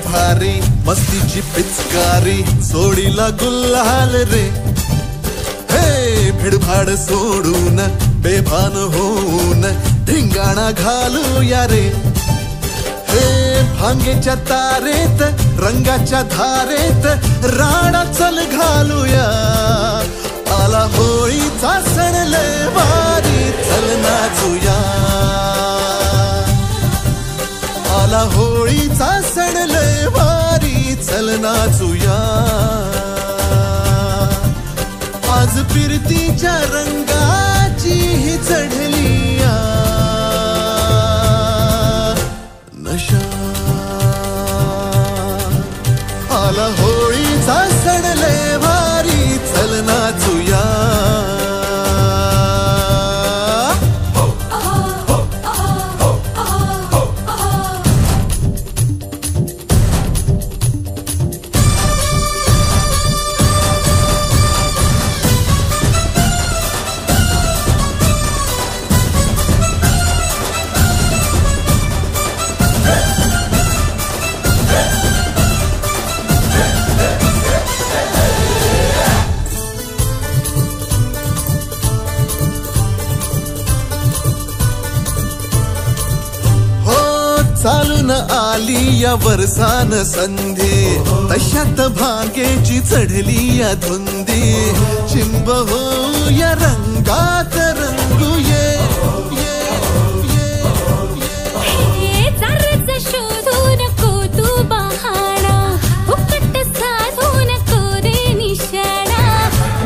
भारी मस्तीची पिचकारी सोडीला गुल्हाल रे हे भिडभाड सोडून बेभान होऊन धिंगाणा घालूया रे हे भांगेच्या तारेत रंगाच्या धारेत राडा चल घालूया आला होळीचा सण लय भारी चल नाचूया आला होळीचा सण लय भारी चल नाचूया आज फिरतीच्या रंगाची ही चढलिया नशा आला होळीचा सण लय भारी चल नाचूया चालून आली या वर्षान संधी तशात भांगेची चढली या धुंदी चिंब हो या रंगात रंगूये शोधू नको तू बहाणा फुकट साधू नको रे निशाणा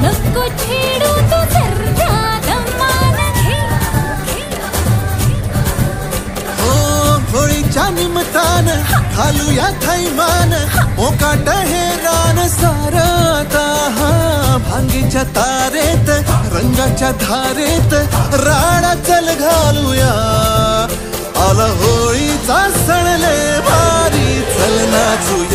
नको छेडू तू सर्जा होळीच्या निमतान घालूया थैमान मोकाट हे रान सारता भांगीच्या तारेत रंगाच्या धारेत राडा चल घालूया आला होळीचा सण लय भारी चल नाचूया